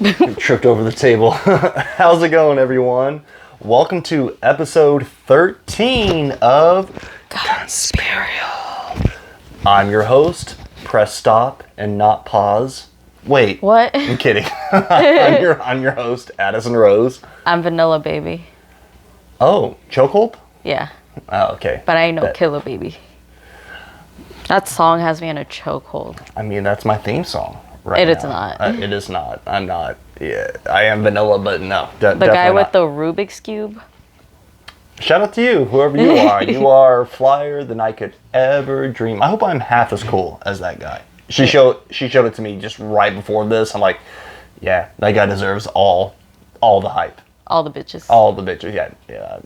Tripped over the table. How's it going, everyone? Welcome to episode 13 of Conspirial. I'm your host. Press stop and not pause. Wait. What? I'm kidding. I'm your host, Addison Rose. I'm Vanilla Baby. Oh, chokehold? Yeah. Oh, okay. But I ain't no killer baby. That song has me in a chokehold. I mean, that's my theme song. Right It now. is not. It is not. I'm not. Yeah, I am vanilla, but no. The guy with not. the Rubik's Cube. Shout out to you, whoever you are. You are flyer than I could ever dream. I hope I'm half as cool as that guy. She showed it to me just right before this. I'm like, yeah, that guy deserves all the hype. All the bitches. All the bitches. Yeah.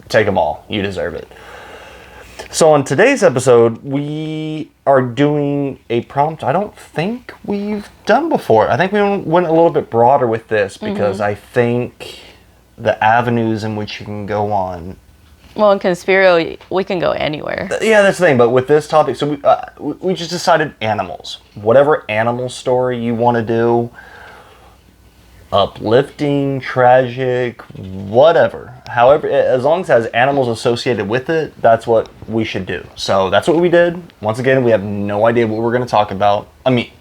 Take them all. You deserve it. So on today's episode, we are doing a prompt I don't think we've done before. I think we went a little bit broader with this because I think the avenues in which you can go on. Well, in Conspirial, we can go anywhere. Yeah, that's the thing. But with this topic, so we just decided animals. Whatever animal story you want to do, uplifting, tragic, whatever. However, as long as it has animals associated with it, that's what we should do. So that's what we did. Once again, we have no idea what we're going to talk about. I mean,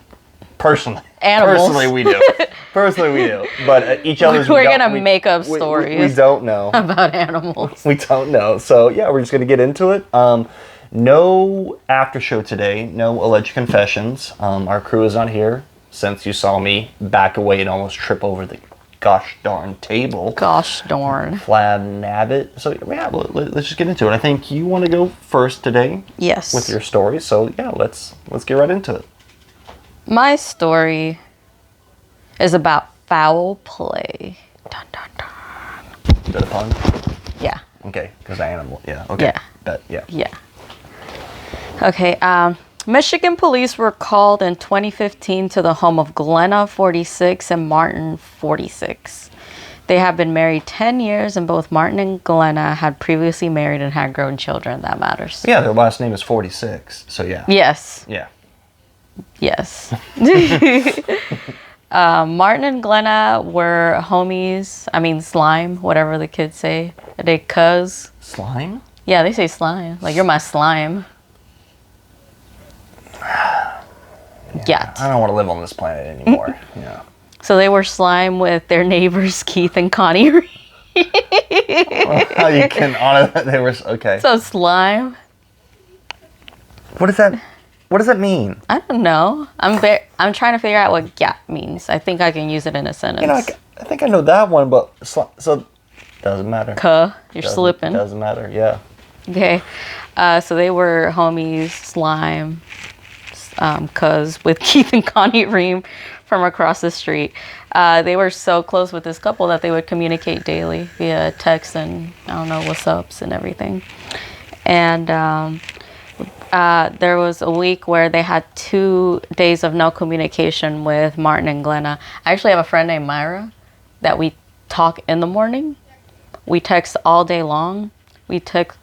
personally. Animals. Personally, we do. But each other's... We're going to make up stories. We don't know. About animals. We don't know. So, yeah, we're just going to get into it. No after show today. No alleged confessions. Our crew is not here. Since you saw me back away and almost trip over the gosh darn table. Gosh darn. Flab nabbit. So yeah, let's just get into it. I think you want to go first today. Yes. With your story. So yeah, let's get right into it. My story is about foul play. Dun, dun, dun. Is that a pun? Yeah. Okay, because animal. Yeah. Okay. Yeah. Yeah. Yeah. Okay. Michigan police were called in 2015 to the home of Glenna, 46, and Martin, 46. They have been married 10 years, and both Martin and Glenna had previously married and had grown children. That matters. Yeah, their last name is 46, so yeah. Yes. Yeah. Yes. Martin and Glenna were homies. I mean, slime, whatever the kids say. Are they cuz? Slime? Yeah, they say slime. Like, you're my slime. Yeah. I don't want to live on this planet anymore. Yeah. So they were slime with their neighbors Keith and Connie Reed. You can honor that they were okay. So slime. What does that mean? I don't know. I'm trying to figure out what "gat" means. I think I can use it in a sentence. You know, I think I know that one, but so doesn't matter. You're slipping. Doesn't matter. Yeah. Okay. So they were homies, slime. Cuz with Keith and Connie Ream from across the street. They were so close with this couple that they would communicate daily via text and, I don't know, what's ups and everything. And there was a week where they had 2 days of no communication with Martin and Glenna. I actually have a friend named Myra that we talk in the morning. We text all day long. We talk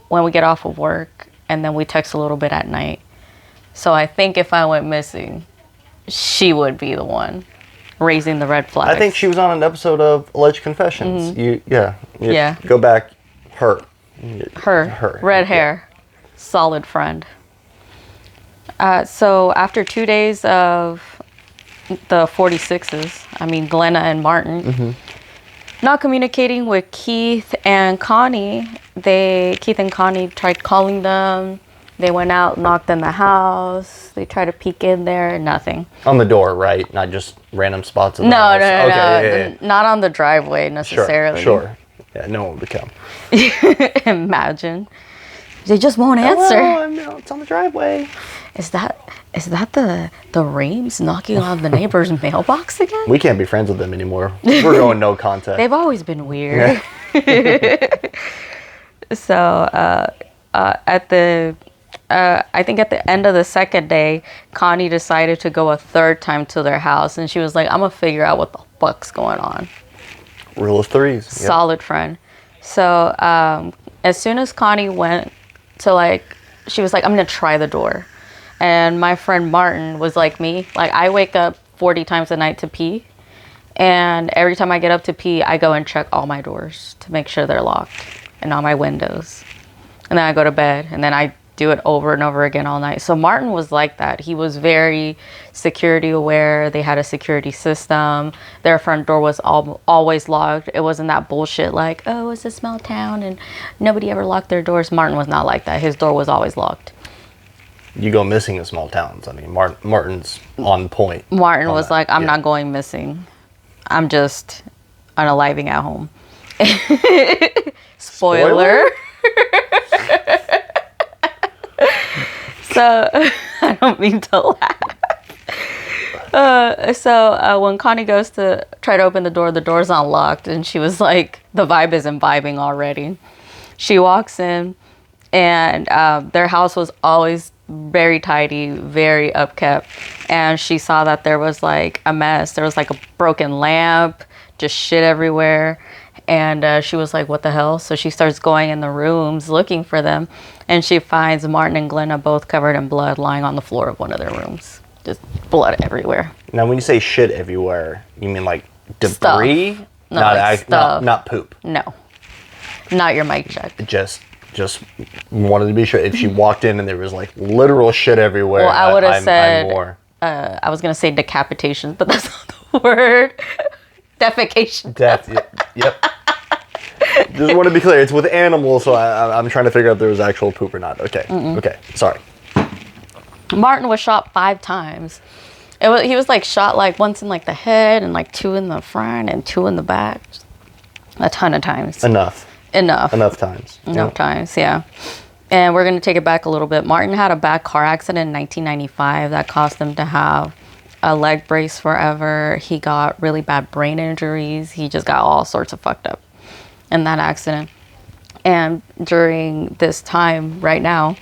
when we get off of work, and then we text a little bit at night. So I think if I went missing, she would be the one raising the red flags. I think she was on an episode of Alleged Confessions. Yeah. Go back. Her. Red hair. Solid friend. So after 2 days of the 46s, I mean Glenna and Martin, not communicating with Keith and Connie, Keith and Connie tried calling them. They went out, knocked on the house. They tried to peek in there. Nothing. On the door, right? Not just random spots in the house. No. Yeah. Not on the driveway necessarily. Sure. Yeah, no one would come. Imagine. They just won't answer. No, it's on the driveway. Is that the Reams knocking on the neighbor's mailbox again? We can't be friends with them anymore. We're going no contact. They've always been weird. Yeah. So I think at the end of the second day, Connie decided to go a third time to their house, and she was like, I'm gonna figure out what the fuck's going on. Rule of threes. Solid friend. So as soon as Connie went to she was like, I'm gonna try the door. And my friend Martin was like me. Like, I wake up 40 times a night to pee. And every time I get up to pee, I go and check all my doors to make sure they're locked and all my windows. And then I go to bed, and then I do it over and over again all night. So Martin was like that. He was very security aware. They had a security system. Their front door was always locked. It wasn't that bullshit like, oh, it's a small town and nobody ever locked their doors. Martin was not like that. His door was always locked. You go missing in small towns. I mean, Martin's on point. Martin was like, I'm not going missing. I'm just unaliving at home. Spoiler. So, I don't mean to laugh. So when Connie goes to try to open the door's unlocked, and she was like, the vibe isn't vibing already. She walks in, and their house was always very tidy, very upkept, and she saw that there was like a mess. There was like a broken lamp, just shit everywhere. And she was like, what the hell? So she starts going in the rooms looking for them. And she finds Martin and Glenna both covered in blood lying on the floor of one of their rooms. Just blood everywhere. Now, when you say shit everywhere, you mean like debris? Stuff. No, like stuff. Not poop. No. Not your mic check. Just wanted to be sure. If she walked in and there was like literal shit everywhere, well, I would have said, I'm more. I was going to say decapitation, but that's not the word. Defecation. Death. Yep. Just want to be clear. It's with animals, so I'm trying to figure out if there was actual poop or not. Okay. Mm-mm. Okay. Sorry. Martin was shot 5 times. He was like shot like once in like the head and like 2 in the front and 2 in the back. A ton of times. Enough times. Enough times, yeah. And we're going to take it back a little bit. Martin had a bad car accident in 1995 that caused him to have a leg brace forever. He got really bad brain injuries. He just got all sorts of fucked up in that accident. And during this time, right now,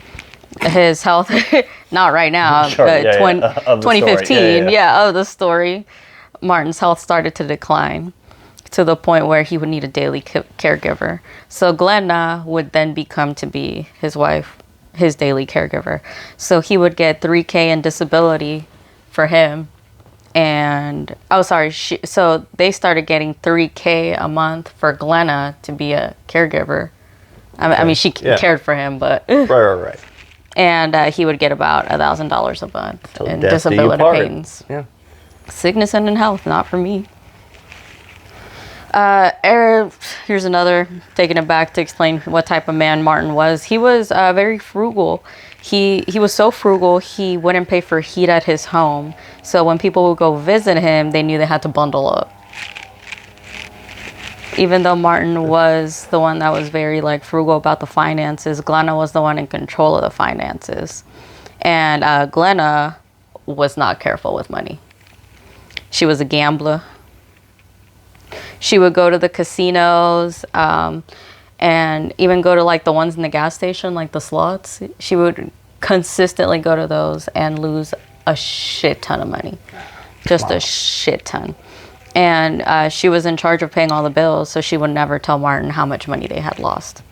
his health, not right now, sure, but 2015, of the story, Martin's health started to decline to the point where he would need a daily caregiver. So Glenna would then become to be his wife, his daily caregiver. So he would get $3,000 in disability for him. And so they started getting $3,000 a month for Glenna to be a caregiver. I mean, she cared for him, but right. And he would get about $1,000 a month in disability payments. Yeah, sickness and in health, not for me. Here's another, taking it back to explain what type of man Martin was. He was very frugal. He was so frugal, he wouldn't pay for heat at his home. So when people would go visit him, they knew they had to bundle up. Even though Martin was the one that was very like frugal about the finances, Glenna was the one in control of the finances. And Glenna was not careful with money. She was a gambler. She would go to the casinos, and even go to like the ones in the gas station, like the slots. She would consistently go to those and lose a shit ton of money. Just a shit ton. And she was in charge of paying all the bills, so she would never tell Martin how much money they had lost.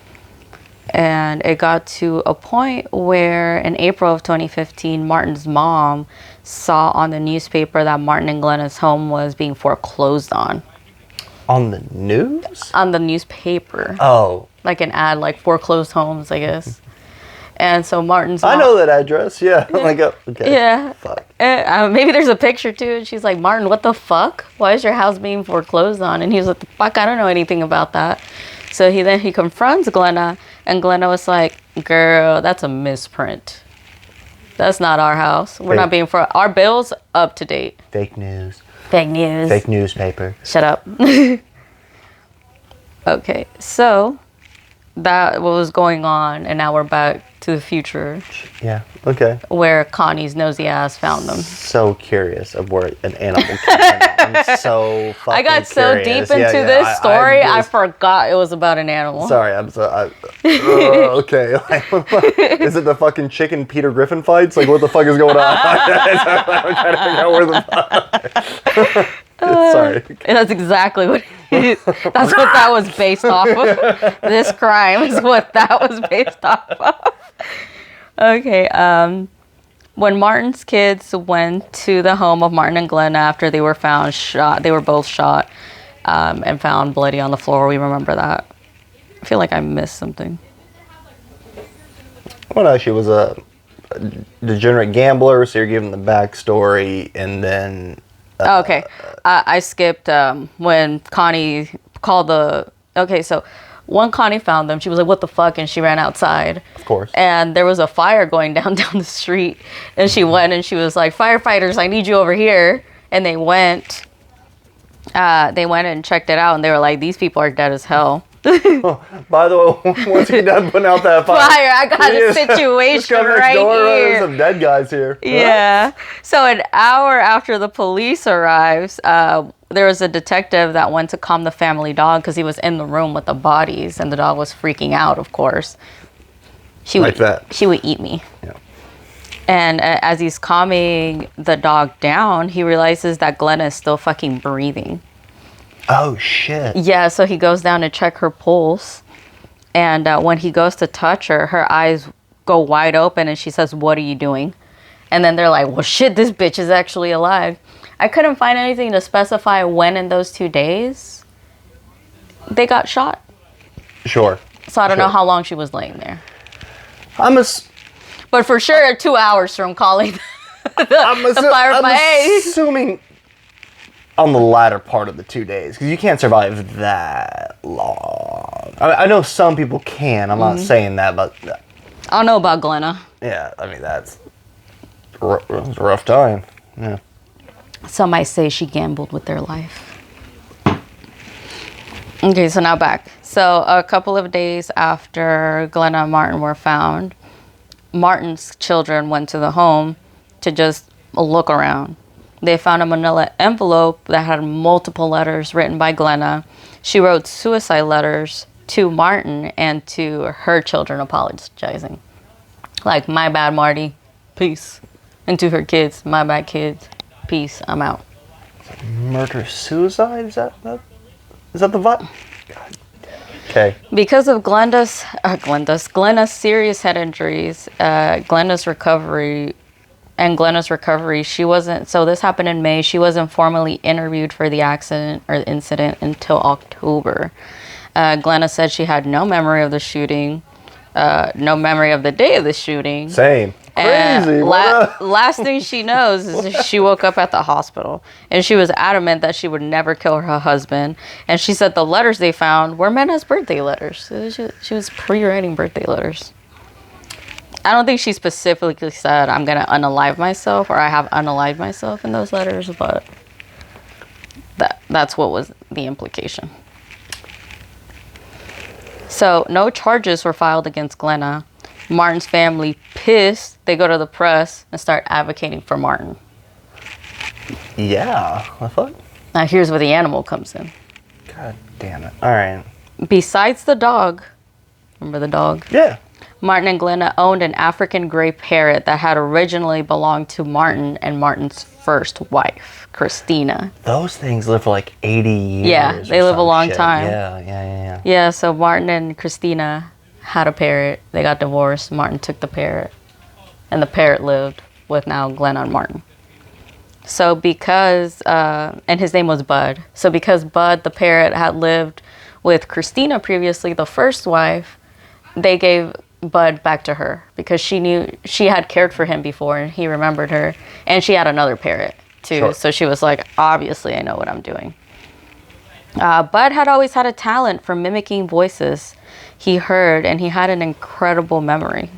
And it got to a point where in April of 2015, Martin's mom saw on the newspaper that Martin and Glenna's home was being foreclosed on. On the news? On the newspaper. Oh. Like an ad, like foreclosed homes, I guess. And so Martin's mom, I know that address, yeah. Like, okay. Yeah. Fuck. Maybe there's a picture too. And she's like, Martin, what the fuck? Why is your house being foreclosed on? And he was like, the fuck, I don't know anything about that. So he confronts Glenna, and Glenna was like, girl, that's a misprint. That's not our house. We're not being for our bills up to date. Fake news. Fake news. Fake newspaper. Shut up. Okay, so that was going on, and now we're back to the future. Yeah, okay. Where Connie's nosy ass found them. So curious of where an animal came from. I'm so fucking I got so curious. deep into this story, I forgot it was about an animal. Sorry, okay. Is it the fucking chicken Peter Griffin fights? Like, what the fuck is going on? I'm trying to figure out where the fuck. Sorry. That's exactly what that's what that was based off of. This crime is what that was based off of. Okay, When Martin's kids went to the home of Martin and Glenna after they were found shot, they were both shot and found bloody on the floor. We remember that. I feel like I missed something. Well, she was a degenerate gambler, so you're giving the backstory, and then... okay. I skipped when Connie called the... Okay, so when Connie found them, she was like, what the fuck? And she ran outside. Of course. And there was a fire going down the street. And she went and she was like, firefighters, I need you over here. And they went and checked it out. And they were like, these people are dead as hell. Oh, by the way, once you're done putting out that fire, I got a situation right here. There's some dead guys here. Yeah. So an hour after the police arrives, there was a detective that went to calm the family dog because he was in the room with the bodies, and the dog was freaking out, of course. She would eat me. Yeah. And as he's calming the dog down, he realizes that Glenna is still fucking breathing. Oh, shit. Yeah, so he goes down to check her pulse. And when he goes to touch her, her eyes go wide open and she says, what are you doing? And then they're like, well, shit, this bitch is actually alive. I couldn't find anything to specify when in those 2 days they got shot. Sure. So I don't know how long she was laying there. But for sure, 2 hours from calling the fire. I'm assuming on the latter part of the 2 days, because you can't survive that long. I know some people can. I'm not saying that, but I don't know about Glenna. Yeah, I mean that's a rough time. Yeah. Some might say she gambled with their life. Okay, so now back. So a couple of days after Glenna and Martin were found, Martin's children went to the home to just look around. They found a manila envelope that had multiple letters written by Glenna. She wrote suicide letters to Martin and to her children apologizing. Like, my bad, Marty. Peace. And to her kids, my bad, kids. Peace. I'm out. Murder-suicide? Is that the vibe? God. Okay. Because of Glenna's serious head injuries, Glenna's recovery, she wasn't, so this happened in May, she wasn't formally interviewed for the accident or the incident until October. Glenna said she had no memory of the shooting, no memory of the day of the shooting. Same. Crazy. Last thing she knows is she woke up at the hospital, and she was adamant that she would never kill her husband. And she said the letters they found were meant as birthday letters. She was pre-writing birthday letters. I don't think she specifically said, I'm going to unalive myself, or I have unalived myself in those letters, but that's what was the implication. So no charges were filed against Glenna. Martin's family, pissed, they go to the press and start advocating for Martin. Yeah, I thought. Now here's where the animal comes in. God damn it. All right. Besides the dog, remember the dog? Yeah. Martin and Glenna owned an African gray parrot that had originally belonged to Martin and Martin's first wife, Christina. Those things live for like 80 years. Yeah, they live a long time. Yeah. Yeah, so Martin and Christina had a parrot. They got divorced. Martin took the parrot. And the parrot lived with now Glenna and Martin. So because, and his name was Bud. So because Bud, the parrot, had lived with Christina previously, the first wife, they gave Bud back to her because she knew she had cared for him before and he remembered her. And she had another parrot too. Sure. So she was like, obviously I know what I'm doing. Bud had always had a talent for mimicking voices he heard, and he had an incredible memory.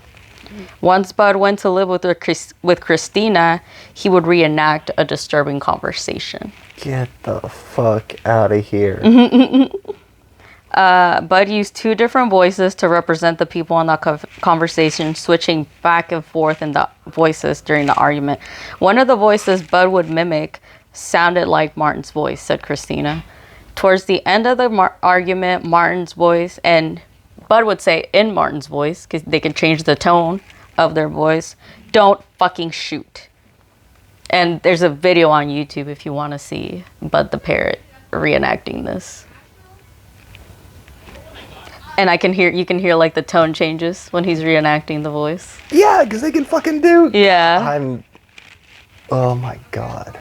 Once Bud went to live with Christina, he would reenact a disturbing conversation. Get the fuck out of here. Bud used two different voices to represent the people in that conversation, switching back and forth in the voices during the argument. One of the voices Bud would mimic sounded like Martin's voice, said Christina. Towards the end of the argument, Martin's voice, and Bud would say in Martin's voice, because they can change the tone of their voice, "Don't fucking shoot." And there's a video on YouTube if you want to see Bud the parrot reenacting this. And you can hear like the tone changes when he's reenacting the voice. Yeah, because they can fucking do. Yeah. Oh my god.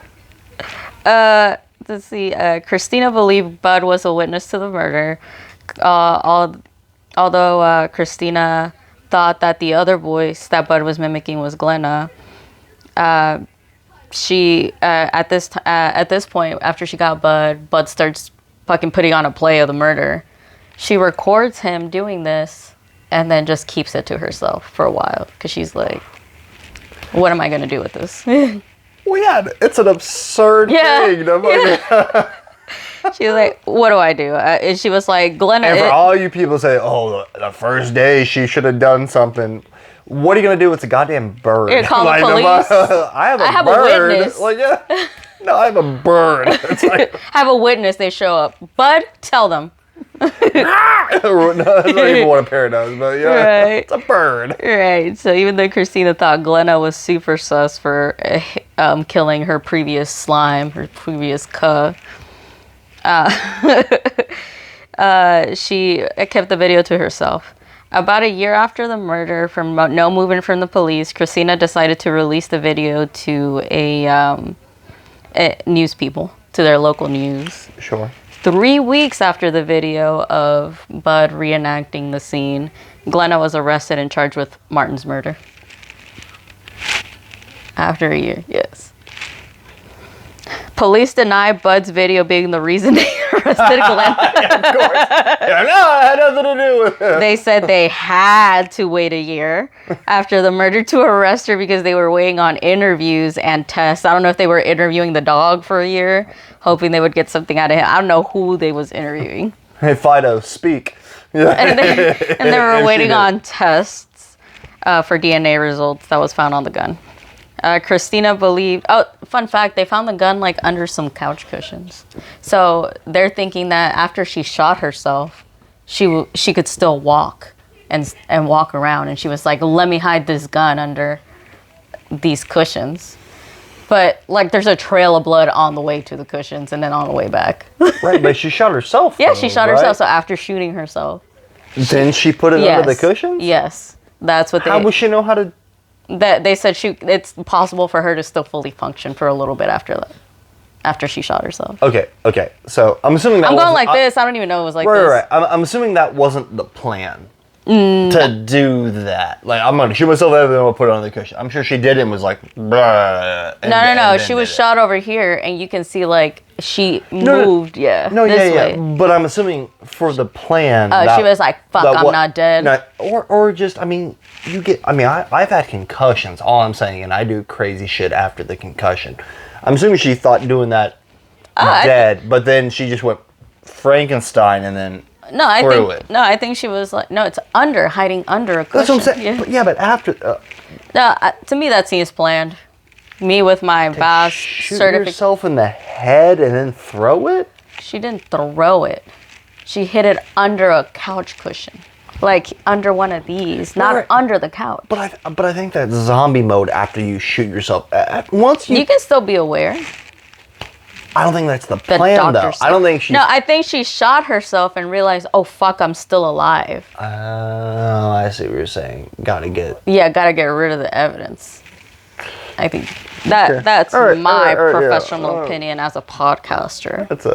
Let's see. Christina believed Bud was a witness to the murder. Although Christina thought that the other voice that Bud was mimicking was Glenna. She at this point, after she got Bud starts fucking putting on a play of the murder. She records him doing this and then just keeps it to herself for a while because she's like, what am I going to do with this? Well, yeah, it's an absurd thing. Yeah. She was like, what do I do? And she was like, Glenna. And for all you people say, oh, the first day she should have done something. What are you going to do with the goddamn bird? You're call the police. I have a bird. A witness. Like, yeah. No, I have a bird. It's like, I have a witness. They show up. Bud, tell them. No, that's not even what a parrot does, but yeah, right. It's a bird. Right. So even though Christina thought Glenna was super sus for killing her previous slime, her previous cuh, she kept the video to herself. About a year after the murder, from no movement from the police, Christina decided to release the video to a news people, to their local news. Sure. 3 weeks after the video of Bud reenacting the scene, Glenna was arrested and charged with Martin's murder. After a year, yes. Police deny Bud's video being the reason they arrested Glenna. Yeah, of course. Yeah, no, it had nothing to do with it. They said they had to wait a year after the murder to arrest her because they were waiting on interviews and tests. I don't know if they were interviewing the dog for a year, hoping they would get something out of him. I don't know who they was interviewing. Hey, Fido, speak. Yeah. And they were waiting on tests for DNA results that was found on the gun. Christina believed... Oh, fun fact, they found the gun like under some couch cushions. So they're thinking that after she shot herself, she could still walk and walk around. And she was like, let me hide this gun under these cushions. But like there's a trail of blood on the way to the cushions and then on the way back. Right, but she shot herself. Yeah, she shot herself. So after shooting herself. Then she put it under the cushions? Yes. That's what How would she know how to... That they said it's possible for her to still fully function for a little bit after that, after she shot herself. Okay. So I'm assuming that I'm going like this. I don't even know it was like this. Right. I'm assuming that wasn't the plan to do that. Like, I'm going to shoot myself and then I'll put it on the cushion. I'm sure she did it and was like, bruh. No. She was shot over here and you can see like she moved. Yeah. This way. But I'm assuming for the plan. She was like, fuck, I'm not dead. Or just, I mean, I've had concussions, all I'm saying, and I do crazy shit after the concussion. I'm assuming she thought doing that dead, but then she just went Frankenstein and then threw it. No, I think she was like, no, it's hiding under a cushion. That's what I'm saying. Yeah, but after... to me, that seems planned. Me with my vast certificate. Shoot yourself in the head and then throw it? She didn't throw it. She hid it under a couch cushion. Like under one of these, not under the couch. But I think that's zombie mode after you shoot yourself. Once you can still be aware. I don't think that's the plan, though. I don't think she... No, I think she shot herself and realized, oh, fuck, I'm still alive. Oh, I see what you're saying. Gotta get rid of the evidence. I think that's my professional opinion as a podcaster. That's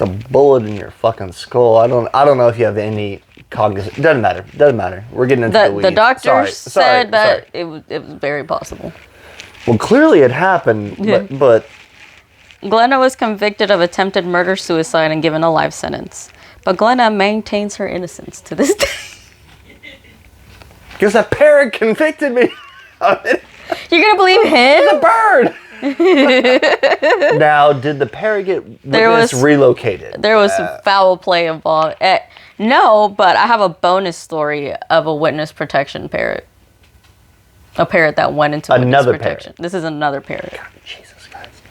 a bullet in your fucking skull. I don't know if you have any cognizant... Doesn't matter. We're getting into the weeds. The doctor said that it was very possible. Well, clearly it happened, but... Glenna was convicted of attempted murder-suicide and given a life sentence. But Glenna maintains her innocence to this day. Because that parrot convicted me. You're going to believe him? It's a bird. Now, did the parrot get relocated? There was some foul play involved. No, but I have a bonus story of a witness protection parrot. A parrot that went into witness protection. This is another parrot. God, Jesus Christ.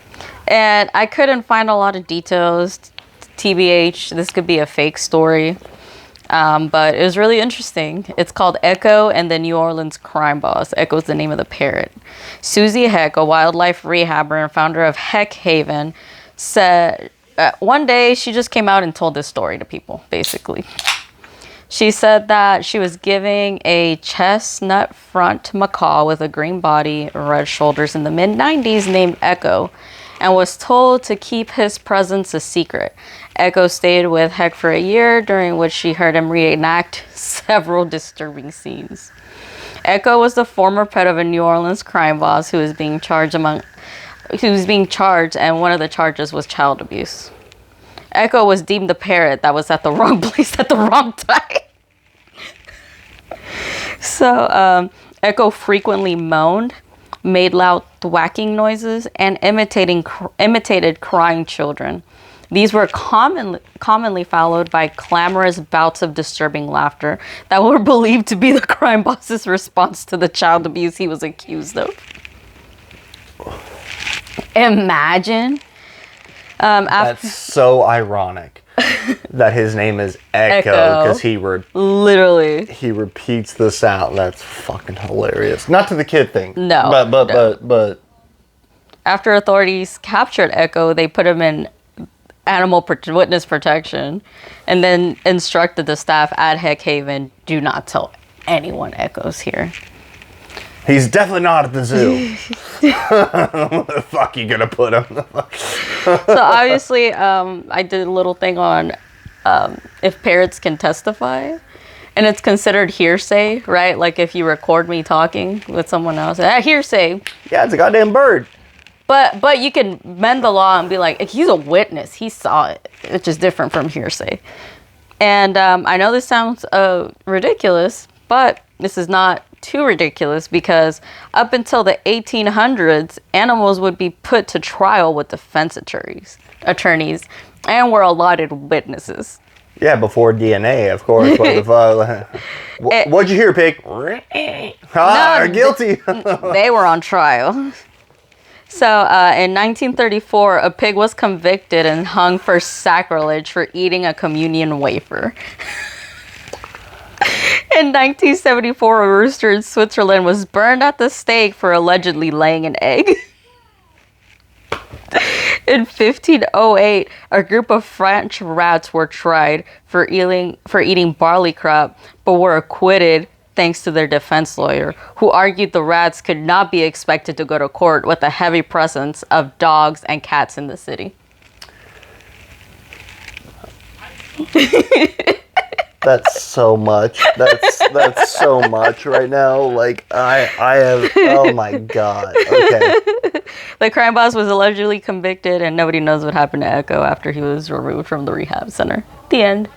And I couldn't find a lot of details. TBH, this could be a fake story. But it was really interesting. It's called Echo and the New Orleans Crime Boss. Echo's the name of the parrot. Susie Heck, a wildlife rehabber and founder of Heck Haven, said one day she just came out and told this story to people, basically. She said that she was giving a chestnut front macaw with a green body, red shoulders in the mid-90s named Echo, and was told to keep his presence a secret. Echo stayed with Heck for a year, during which she heard him reenact several disturbing scenes. Echo was the former pet of a New Orleans crime boss who was being charged, and one of the charges was child abuse. Echo was deemed the parrot that was at the wrong place at the wrong time. So, Echo frequently moaned, made loud thwacking noises, and imitated crying children. These were commonly followed by clamorous bouts of disturbing laughter that were believed to be the crime boss's response to the child abuse he was accused of. Imagine. That's so ironic that his name is Echo, because he repeats this out. That's fucking hilarious. Not to the kid thing. No. But after authorities captured Echo, they put him in animal witness protection and then instructed the staff at Heck Haven, do not tell anyone Echo's here. He's definitely not at the zoo. Where the fuck you gonna put him? So obviously, I did a little thing on if parrots can testify. And it's considered hearsay, right? Like if you record me talking with someone else, hearsay. Yeah, it's a goddamn bird. But you can bend the law and be like, he's a witness. He saw it, which is different from hearsay. And I know this sounds ridiculous, but this is not too ridiculous, because up until the 1800s, animals would be put to trial with defense attorneys and were allotted witnesses. Yeah, before DNA, of course. What'd you hear, pig? Guilty. They were on trial. So in 1934, a pig was convicted and hung for sacrilege for eating a communion wafer. In 1974, a rooster in Switzerland was burned at the stake for allegedly laying an egg. In 1508, a group of French rats were tried for eating barley crop, but were acquitted thanks to their defense lawyer, who argued the rats could not be expected to go to court with the heavy presence of dogs and cats in the city. That's so much. That's so much right now. Like I have. Oh my god. Okay. The crime boss was allegedly convicted, and nobody knows what happened to Echo after he was removed from the rehab center. The end.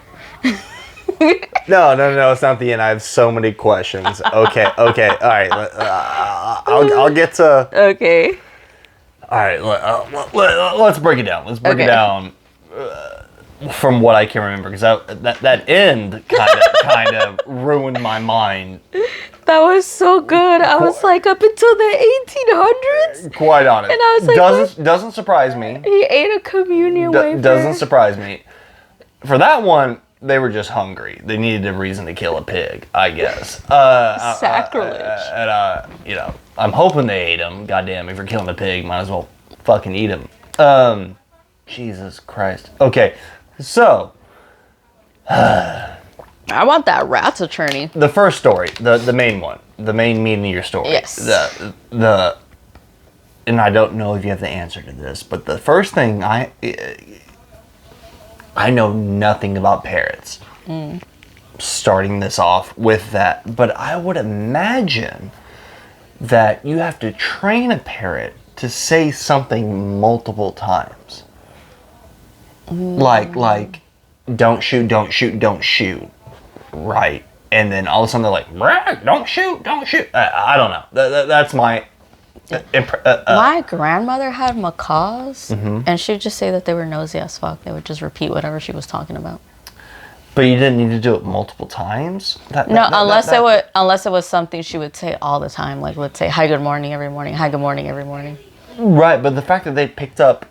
No, it's not the end. I have so many questions. Okay, all right. I'll get to. Okay. All right, let's break it down. Let's break it down from what I can remember, because that end kind of ruined my mind. That was so good. I was like, up until the 1800s. Quite honest. And I was like, doesn't surprise me. He ate a communion wafer. Doesn't surprise me. For that one, they were just hungry. They needed a reason to kill a pig, I guess. Sacrilege. And I'm hoping they ate him. Goddamn, if you're killing a pig, might as well fucking eat him. Jesus Christ. Okay, so I want that rat's attorney. The first story, the main one, the main meat of your story. Yes. And I don't know if you have the answer to this, but the first thing I know nothing about parrots. Starting this off with that, but I would imagine that you have to train a parrot to say something multiple times. Like, don't shoot, don't shoot, don't shoot. Right. And then all of a sudden they're like, don't shoot, don't shoot. I don't know. That's my... My grandmother had macaws, and she'd just say that they were nosy as fuck. They would just repeat whatever she was talking about. But you didn't need to do it multiple times? Unless it was something she would say all the time. Like, let's say, hi, good morning every morning, hi, good morning every morning. Right, but the fact that they picked up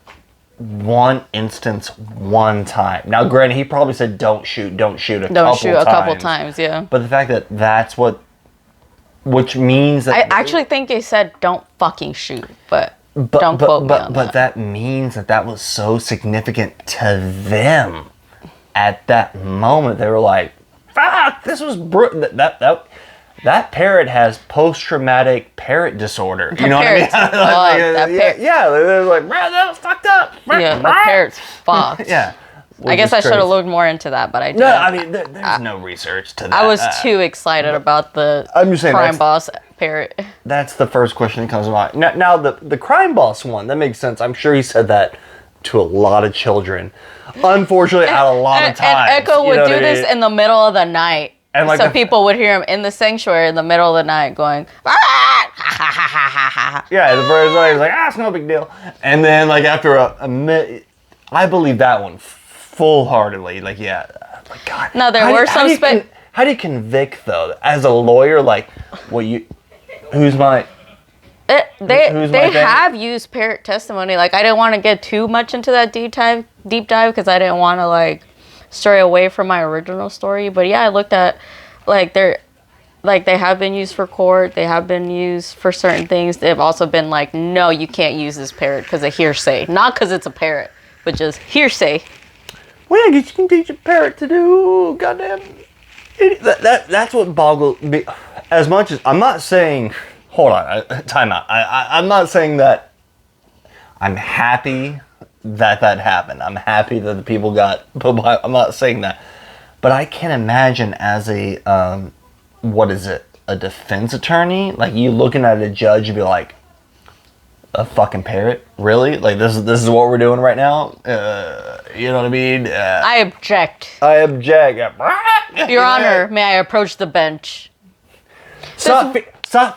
one instance one time. Now, granted, he probably said don't shoot a couple times, yeah. But the fact that that's which means that... I actually think they said don't fucking shoot, but... Don't quote me on but that means that was so significant to them at that moment. They were like, "Fuck, this was that parrot has post-traumatic parrot disorder." You know what I mean? Yeah, they're like, "Bro, that was fucked up." Yeah, the parrot's fucked. Yeah. I guess I should have looked more into that, but I didn't. No, I mean, there's no research to that. I was too excited about the crime boss parrot. That's the first question that comes to mind. Now the crime boss one, that makes sense. I'm sure he said that to a lot of children. Unfortunately, at a lot of times. And Echo would do this in the middle of the night. And like so people would hear him in the sanctuary in the middle of the night going, ah! Yeah, the bird's like, it's no big deal. And then like after a minute, I believe that one full-heartedly. Like, yeah, like God. No, there were some. How do you convict though? As a lawyer, like, who's my? They have used parrot testimony. Like, I didn't want to get too much into that deep dive because I didn't want to like stray away from my original story. But yeah, I looked at they have been used for court. They have been used for certain things. They've also been like, no, you can't use this parrot because of hearsay, not because it's a parrot, but just hearsay. Well, you can teach a parrot to do goddamn. That's what boggles me. As much as I'm not saying, hold on, time out. I'm not saying that. I'm happy that happened. I'm happy that the people got. I'm not saying that, but I can't imagine as a what is it? A defense attorney? Like you looking at a judge and be like, a fucking parrot? Really? Like this is what we're doing right now? You know what I mean? I object. Your Honor, may I approach the bench? Stop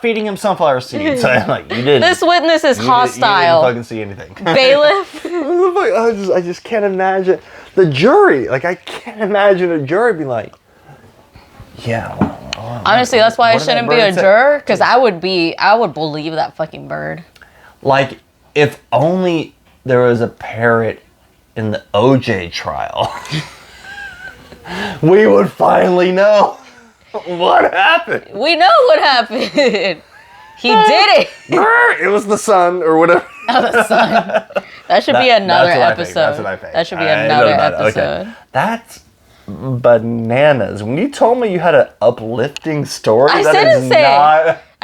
feeding him sunflower seeds. Like you didn't. This witness is hostile. You didn't fucking see anything. Bailiff. I just can't imagine the jury. Like I can't imagine a jury being like, yeah. Honestly, that's why I shouldn't be a juror because I would believe that fucking bird. Like, if only there was a parrot in the OJ trial, we would finally know what happened. We know what happened. He did it. It was the sun or whatever. Oh, the sun. That should be another episode. That's what I think. That should be another episode. Okay. That's bananas. When you told me you had an uplifting story, I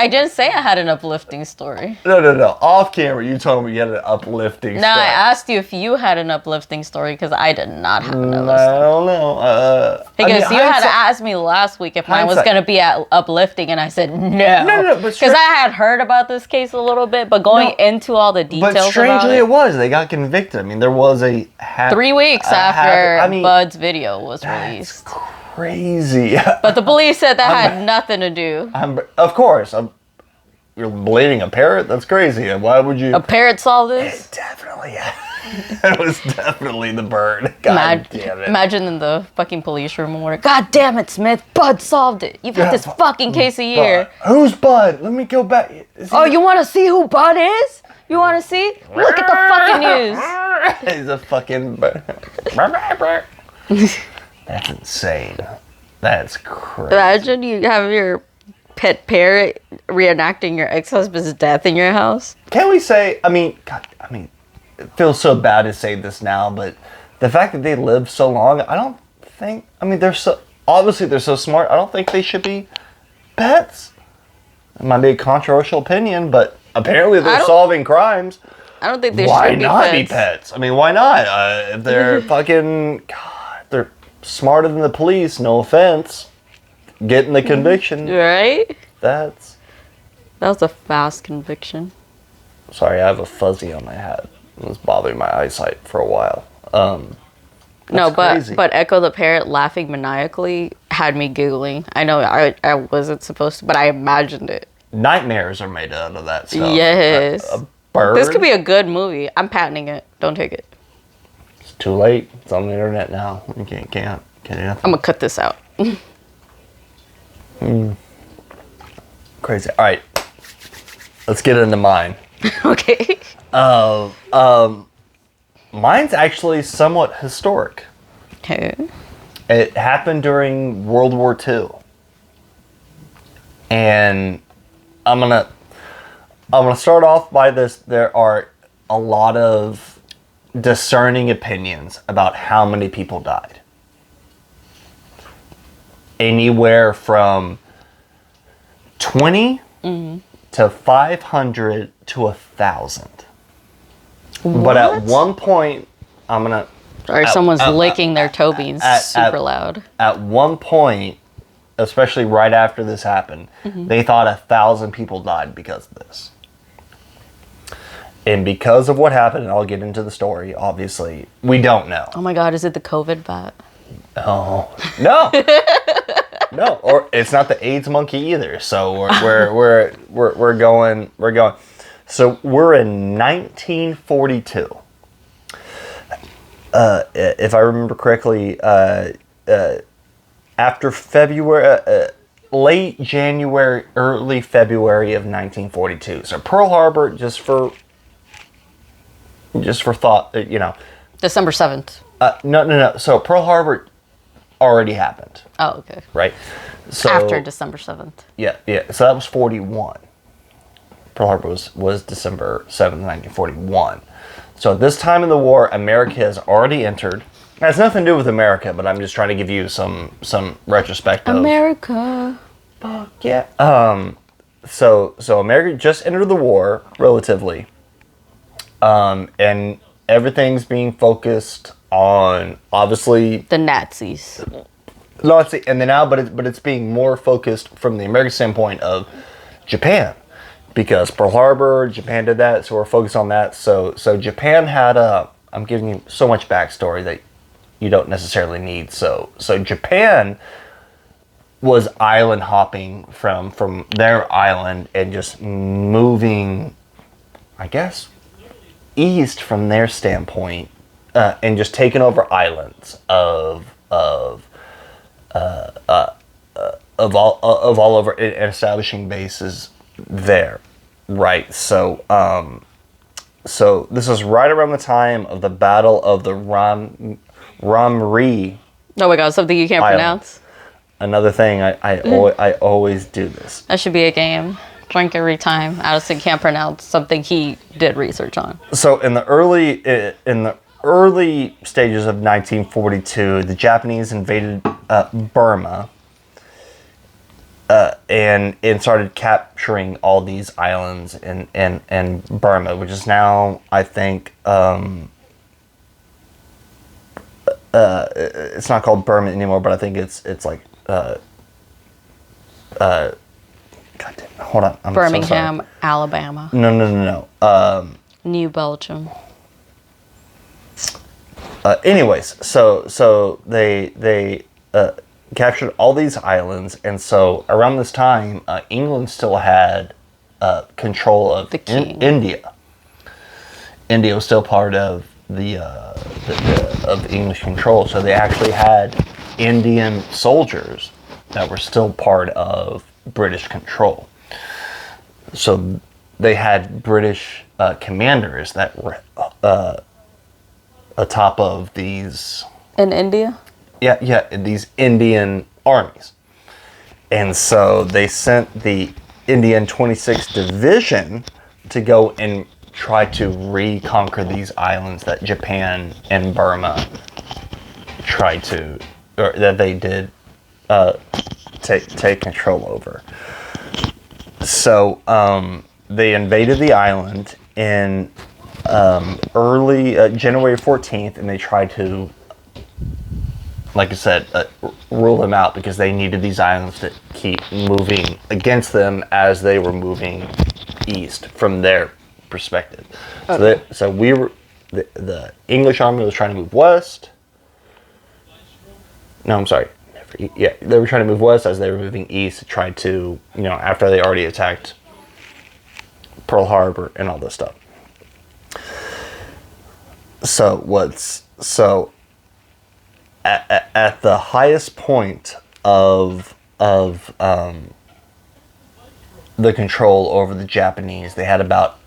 didn't say I had an uplifting story. No. Off camera, you told me you had an uplifting story. No, I asked you if you had an uplifting story because I did not have an uplifting. I don't know. Because you had asked me last week if mine was going to be uplifting, and I said no. No, because I had heard about this case a little bit, but going into all the details but strangely it was. They got convicted. I mean, there was 3 weeks after Bud's video was released. Crazy. But the police said that had nothing to do. Of course. You're bleeding a parrot? That's crazy. Why would you? A parrot solved this? It definitely. It was definitely the bird. God damn it. Imagine in the fucking police room where, God damn it, Smith, Bud solved it. You've had this fucking case a year. Bud. Who's Bud? Let me go back. You want to see who Bud is? You want to see? Look at the fucking news. He's a fucking bird. That's insane. That's crazy. Imagine you have your pet parrot reenacting your ex-husband's death in your house. Can we say, it feels so bad to say this now, but the fact that they live so long, I don't think, they're so smart, I don't think they should be pets. It might be a controversial opinion, but apparently they're solving crimes. I don't think they should be pets. Why not be pets? Why not? If they're fucking, God, they're smarter than the police, no offense. Getting the conviction. Right? That was a fast conviction. Sorry, I have a fuzzy on my head. It was bothering my eyesight for a while. But Echo the Parrot laughing maniacally had me giggling. I know I wasn't supposed to, but I imagined it. Nightmares are made out of that stuff. Yes. A bird. This could be a good movie. I'm patenting it. Don't take it. It's too late. It's on the internet now. You can't do nothing. I'm gonna cut this out. Crazy. All right, let's get into mine. Okay. Mine's actually somewhat historic. Okay. It happened during World War II, and I'm gonna I'm going to start off by this. There are a lot of discerning opinions about how many people died. Anywhere from 20 to 500 to 1,000. But at one point, I'm going to... Or someone's licking their toe beans super loud. At one point, especially right after this happened, they thought 1,000 people died because of this. And because of what happened, and I'll get into the story, obviously, we don't know. Oh my God, is it the COVID bat? Oh, no. No, or it's not the AIDS monkey either. So we're going. So we're in 1942. If I remember correctly, after February, late January, early February of 1942. So Pearl Harbor, just for thought, December 7th. No. So Pearl Harbor already happened. Oh, okay. Right. So After December 7th. Yeah. So that was 41. Pearl Harbor was December 7th, 1941. So at this time in the war, America has already entered. It has nothing to do with America, but I'm just trying to give you some retrospective. America. Fuck yeah. So America just entered the war, relatively. And everything's being focused on, obviously, The Nazis. and then now, but it's being more focused from the American standpoint of Japan, because Pearl Harbor, Japan did that, so we're focused on that. So Japan had I'm giving you so much backstory that you don't necessarily need. So Japan was island hopping from their island and just moving, I guess, east from their standpoint, and just taking over islands of all over and establishing bases there, right? So this is right around the time of the Battle of the Ramri. Oh my God, something you can't pronounce. Another thing, I always do this. That should be a game. Drink every time Addison can't pronounce something he did research on. So in the early stages of 1942, the Japanese invaded Burma and started capturing all these islands in Burma, which is now, I think, it's not called Burma anymore, but I think it's like God damn, hold on. I'm Birmingham, so sorry. Alabama. No. New Belgium. Anyways, so they captured all these islands, and so around this time, England still had control of The king. India. India was still part of the of English control, so they actually had Indian soldiers that were still part of British control. So they had British commanders that were atop of these... In India? Yeah, these Indian armies. And so they sent the Indian 26th Division to go and try to reconquer these islands that Japan and Burma tried to, or that they did take control over. So they invaded the island in early January 14th, and they tried to, like I said, rule them out because they needed these islands to keep moving against them as they were moving east from their perspective. Okay. So we were, the English army was trying to move west. No, I'm sorry. Yeah, they were trying to move west as they were moving east to try to, after they already attacked Pearl Harbor and all this stuff. So at the highest point of the control over the Japanese, they had about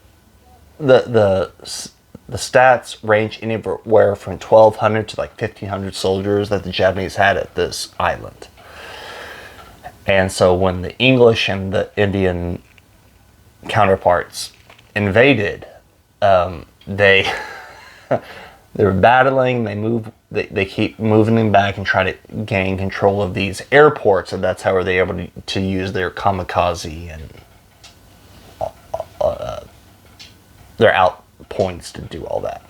the stats range anywhere from 1,200 to like 1,500 soldiers that the Japanese had at this island. And so when the English and the Indian counterparts invaded. They they're battling. They keep moving them back and try to gain control of these airports, and that's how they're able to use their kamikaze and their outpoints to do all that.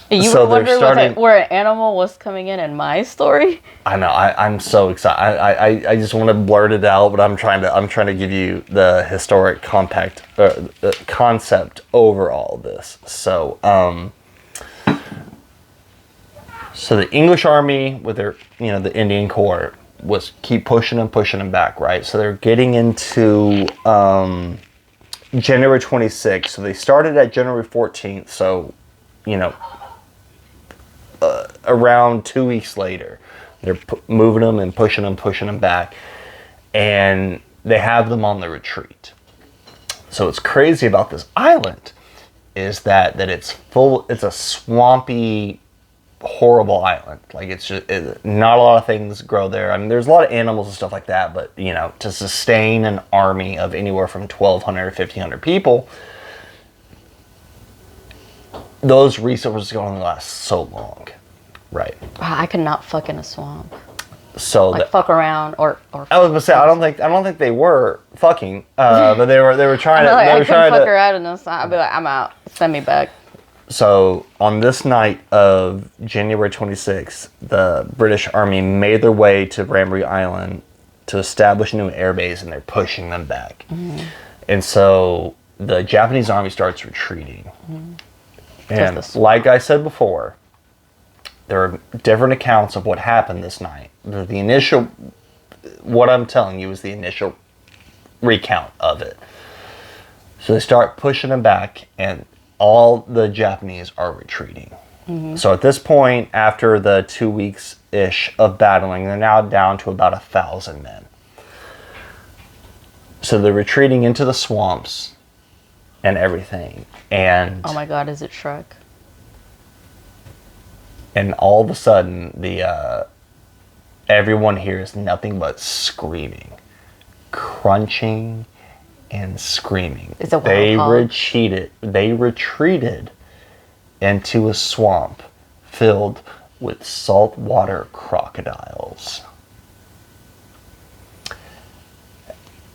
You So were wondering where an animal was coming in my story? I know. I'm so excited. I just want to blurt it out, but I'm trying to give you the historic the concept over all of this. So so the English army with their the Indian Corps was keep pushing them back, right? So they're getting into January 26th. So they started at January 14th. So around 2 weeks later, they're moving them and pushing them back, and they have them on the retreat. So what's crazy about this island is that it's a swampy, horrible island. Like not a lot of things grow there. I mean, there's a lot of animals and stuff like that, but to sustain an army of anywhere from 1,200 to 1,500 people, those resources can only last so long, right? I could not fuck in a swamp. So fuck around or. I was gonna say I don't think they were fucking, but they were trying to. I couldn't fuck her out in the swamp. I'd be like, I'm out. Send me back. So on this night of January 26th, the British Army made their way to Rambouillet Island to establish a new airbase, and they're pushing them back. Mm-hmm. And so the Japanese army starts retreating. Mm-hmm. And like I said before, there are different accounts of what happened this night. The initial, what I'm telling you is the initial recount of it. So they start pushing them back, and all the Japanese are retreating. Mm-hmm. So at this point, after the 2 weeks-ish of battling, they're now down to about 1,000 men. So they're retreating into the swamps and everything. And oh my God, is it Shrek? And all of a sudden, everyone hears nothing but screaming, crunching, and screaming. It's a wild They retreated into a swamp filled with saltwater crocodiles.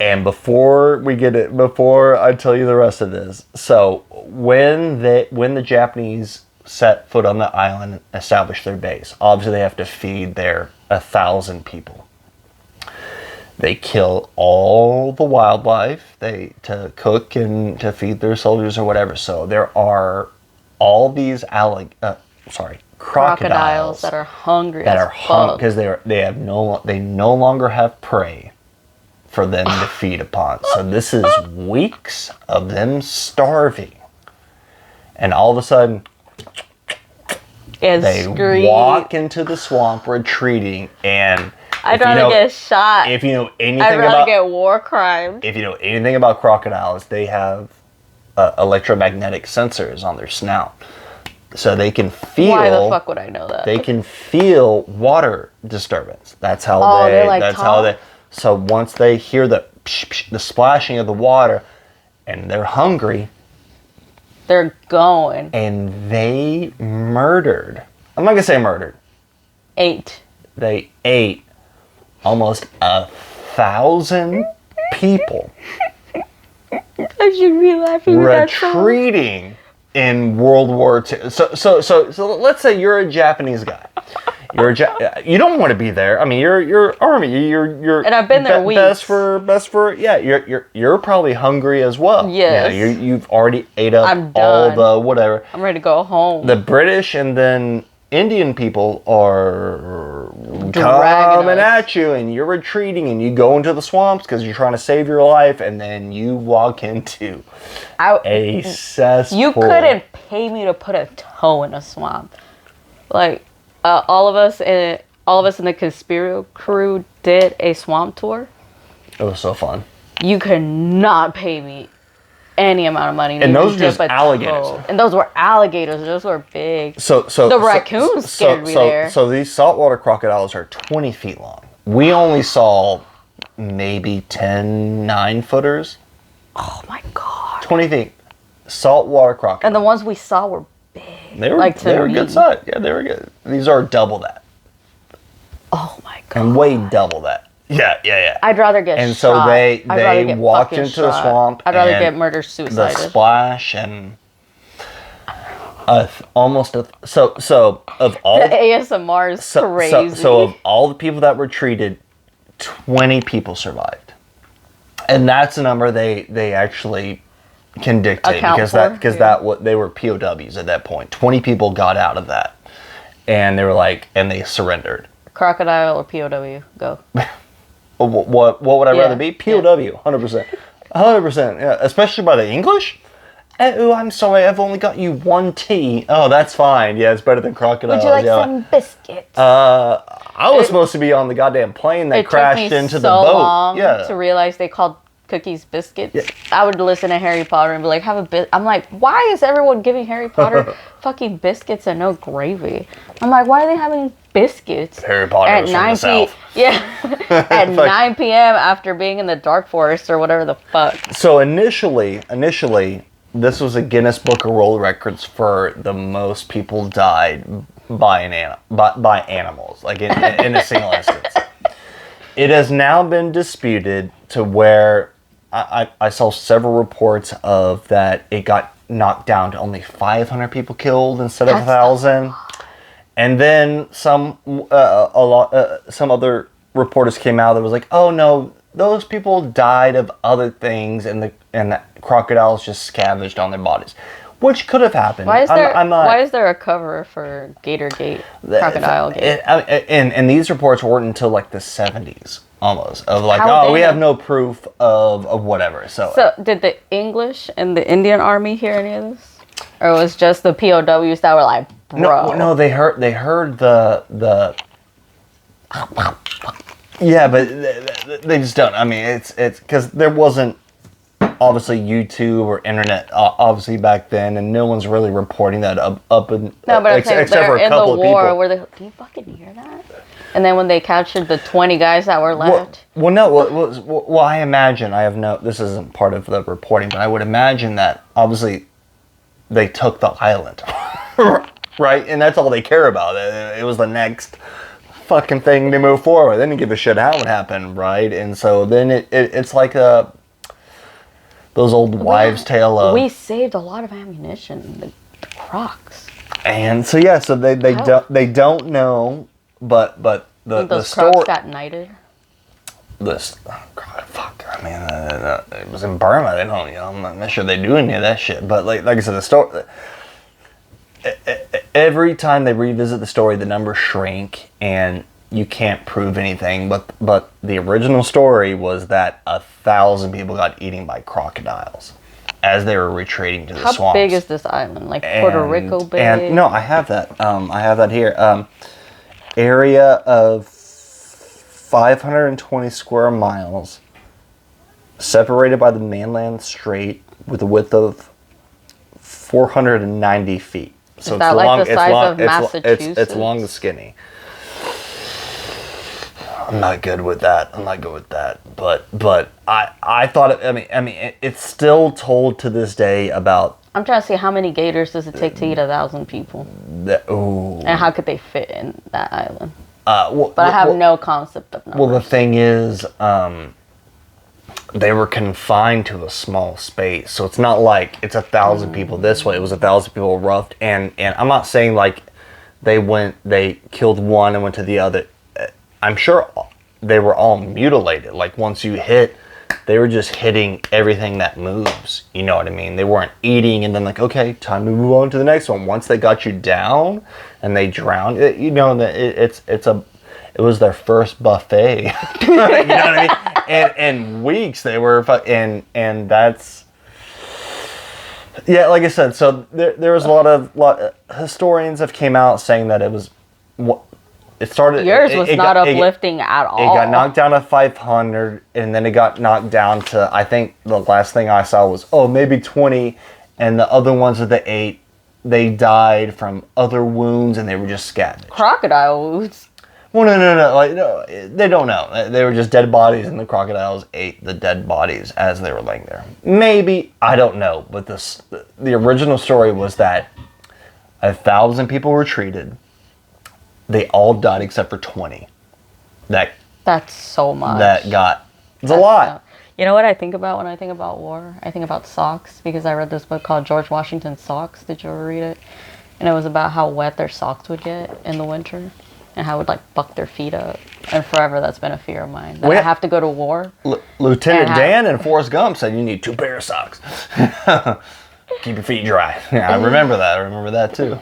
And before I tell you the rest of this, so when the Japanese set foot on the island and establish their base, obviously they have to feed their 1,000 people. They kill all the wildlife to cook and to feed their soldiers or whatever. So there are all these crocodiles that are hungry because they no longer have prey for them to feed upon. So this is weeks of them starving. And all of a sudden, they walk into the swamp retreating, and I'd rather get shot. If you know anything I'd rather get war crimes. If you know anything about crocodiles, they have electromagnetic sensors on their snout. So they can feel... Why the fuck would I know that? They can feel water disturbance. That's how So once they hear the splashing of the water and they're hungry... They're going. And they murdered... I'm not going to say murdered. They ate almost 1,000 people. I should be laughing. Retreating in World War II. So let's say you're a Japanese guy. You don't want to be there. I mean, you're army. You're and I've been there weeks. Best for yeah. You're probably hungry as well. Yes. Yeah, you've already ate up all the whatever. I'm ready to go home. The British and then Indian people are coming at you, and you're retreating, and you go into the swamps because you're trying to save your life, and then you walk into a cesspool. You couldn't pay me to put a toe in a swamp. Like all of us in the Conspirial crew did a swamp tour. It was so fun. You could not pay me any amount of money. And those were just alligators. And those were alligators. Those were big. So the raccoons scared me there. So these saltwater crocodiles are 20 feet long. We only saw maybe 10 9-footers. Oh my god. 20 feet. Saltwater crocodile. And the ones we saw were big. They were good size. Yeah, they were good. These are double that. Oh my god. And way double that. Yeah. I'd rather get and shot. so they I'd rather get walked fucking into the shot. swamp. I'd rather and get murder the suicided. splash and so of all The ASMR is crazy. So of all the people that were treated, 20 people survived, and that's a number they actually can dictate Account because for? that what they were POWs at that point. 20 people got out of that, and they were like, and they surrendered. Crocodile or POW? Go. What would I Yeah, rather be? POW, 100%. 100%, yeah. Especially by the English? Oh, I'm sorry, I've only got you one tea. Oh, that's fine. Yeah, it's better than crocodiles. Would you like some biscuits? I was supposed to be on the goddamn plane that crashed into the boat. Long Yeah. to realize they called cookies biscuits. Yeah. I would listen to Harry Potter and be like, have a bit. I'm like, why is everyone giving Harry Potter fucking biscuits and no gravy? I'm like, why are they having biscuits Harry Potter at was from the South. Yeah, at 9 p.m. after being in the dark forest or whatever the fuck. So initially, this was a Guinness Book of World Records for the most people died by animals, like in a single instance. It has now been disputed to where I saw several reports of that it got knocked down to only 500 people killed instead of 1,000. And then some other reporters came out that was like, oh no, those people died of other things, and the crocodiles just scavenged on their bodies, which could have happened. Why is there a cover for Gatorgate, Crocodile Gate? And these reports weren't until like the 70s almost of like, we have no proof of whatever. So did the English and the Indian Army hear any of this, or it was just the POWs that were like, bro? No, they heard the. Yeah, but they just don't. I mean, it's because there wasn't obviously YouTube or internet obviously back then, and no one's really reporting that up in. No, but I'm saying except for a in couple the of war people. where do you fucking hear that? And then when they captured the 20 guys that were left. Well, I imagine I have no. This isn't part of the reporting, but I would imagine that obviously they took the island, right? And that's all they care about. It was the next fucking thing to move forward. They didn't give a shit how it happened, right? And so then it's like those old wives' tale of. We saved a lot of ammunition, the Crocs. And so yeah, so they don't know, but the story. Crocs got knighted. This, oh God, fuck. I mean, it was in Burma. They don't, I'm not sure they do any of that shit. But like I said, the story. Every time they revisit the story, the numbers shrink, and you can't prove anything. But the original story was that 1,000 people got eaten by crocodiles as they were retreating to the swamps. How big is this island? Like Puerto Rico big? And no, I have that. I have that here. Area of 520 square miles, separated by the mainland strait with a width of 490 feet. So is that like the size of Massachusetts? It's long and skinny. I'm not good with that. But I thought it, I mean it's still told to this day about. I'm trying to see how many gators does it take to eat 1,000 people. And how could they fit in that island? But I have no concept of numbers. Well, the thing is, they were confined to a small space, so it's not like it's 1,000 people this way. It was 1,000 people roughed, and I'm not saying like they killed one and went to the other. I'm sure they were all mutilated. Like once you hit, they were just hitting everything that moves. You know what I mean? They weren't eating and then like, okay, time to move on to the next one. Once they got you down and they drowned, it was their first buffet. You know what I mean? And weeks they were, and that's, yeah, like I said, so there was a lot of historians have came out saying that it was, it started. Yours was not uplifting at all. It got knocked down to 500, and then it got knocked down to, I think the last thing I saw was, maybe 20, and the other ones of the 8, they died from other wounds, and they were just scavenged. Crocodile wounds. Well, no. Like, no, they don't know. They were just dead bodies, and the crocodiles ate the dead bodies as they were laying there. Maybe, I don't know. But the original story was that 1,000 people were treated. They all died except for 20. That's so much. It's a lot. You know what I think about when I think about war? I think about socks, because I read this book called George Washington's Socks. Did you ever read it? And it was about how wet their socks would get in the winter, and how it would like buck their feet up. And forever, that's been a fear of mine. That I have to go to war. Lieutenant Dan and Forrest Gump said you need 2 pair of socks. Keep your feet dry. Yeah, I remember that. I remember that too.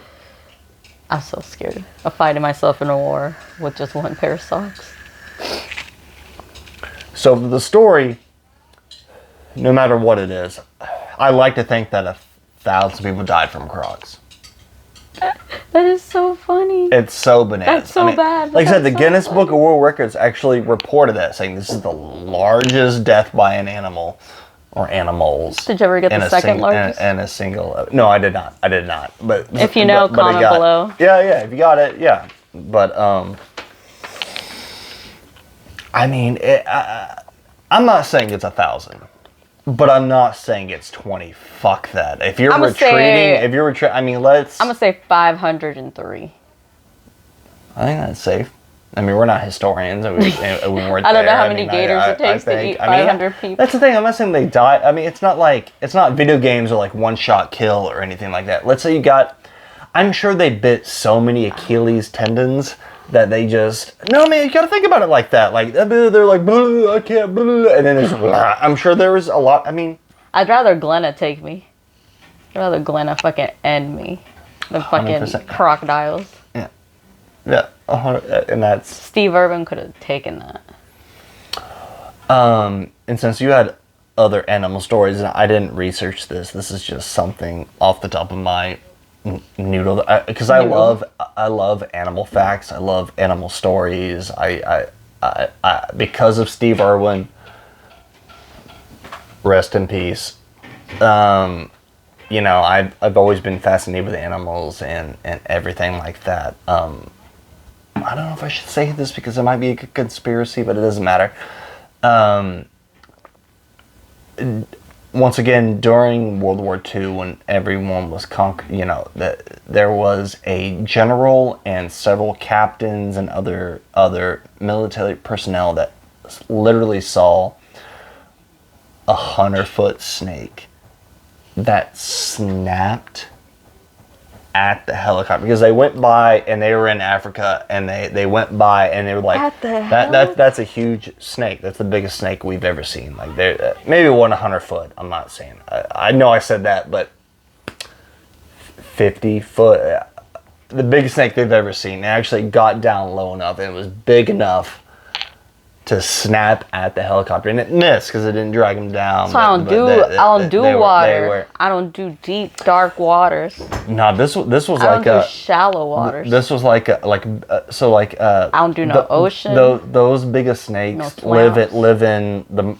I'm so scared of finding myself in a war with just 1 pair of socks. So the story, no matter what it is, I like to think that 1,000 people died from crocs. That is so funny. It's so bananas. That's so bad. Like I said, the so Guinness funny. Book of World Records actually reported that, saying this is the largest death by an animal or animals. Did you ever get the second largest? And a single. No, I did not. But if you know, comment below. Yeah. If you got it, yeah. But I mean, I'm not saying it's 1,000. But I'm not saying it's 20. Fuck that. If you're retreating, I mean, I'm gonna say 503. I think that's safe. I mean, we're not historians. We weren't I don't know there. how many gators it takes to eat 500 people. That's the thing. I'm not saying they die. I mean, it's not video games or like one-shot kill or anything like that. Let's say I'm sure they bit so many Achilles tendons that they just... No, man, you gotta think about it like that. Like, they're like, I can't, and then there's... I'm sure there was a lot, I mean... I'd rather Glenna take me. I'd rather Glenna fucking end me than fucking 100%. crocodiles. Yeah, 100, and that's... Steve Irwin could have taken that. And since you had other animal stories, and I didn't research this is just something off the top of my... noodle, because I love animal facts. I love animal stories. I because of Steve Irwin, rest in peace. You know, I've always been fascinated with animals and everything like that. I don't know if I should say this because it might be a conspiracy, but it doesn't matter. Once again, during World War II, when everyone was conquered, you know, there was a general and several captains and other military personnel that literally saw a 100-foot snake that snapped at the helicopter, because they went by and they were in Africa, and they went by and they were like, that's a huge snake. That's the biggest snake we've ever seen. Like, maybe 100 foot. I'm not saying. I know I said that, but 50 foot. The biggest snake they've ever seen. It actually got down low enough, and it was big enough to snap at the helicopter, and it missed because it didn't drag them down. So I don't do water. I don't do deep, dark waters. No, this was I like don't do shallow waters. This was like I don't do no ocean. Those biggest snakes live in the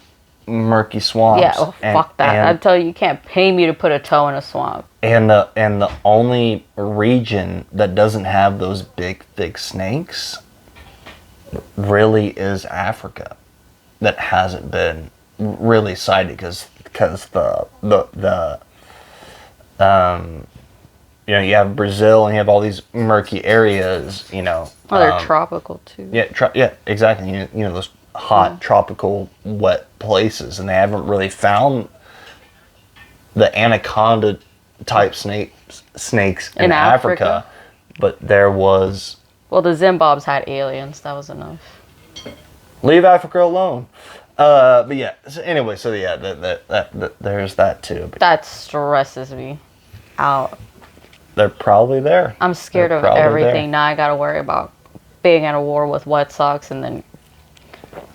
murky swamps. Yeah, fuck that. I tell you can't pay me to put a toe in a swamp. And the only region that doesn't have those big, thick snakes really is Africa, that hasn't been really cited because the you know, you have Brazil and you have all these murky areas, you know. Oh, they're tropical too. Yeah, exactly. You know those hot tropical wet places, and they haven't really found the anaconda type snakes in Africa, but there was. Well, the Zimbabwe's had aliens. That was enough. Leave Africa alone. But yeah. So anyway, so yeah, that there's that too. But that stresses me out. They're probably there. I'm scared of everything. Now I gotta worry about being at a war with wet socks, and then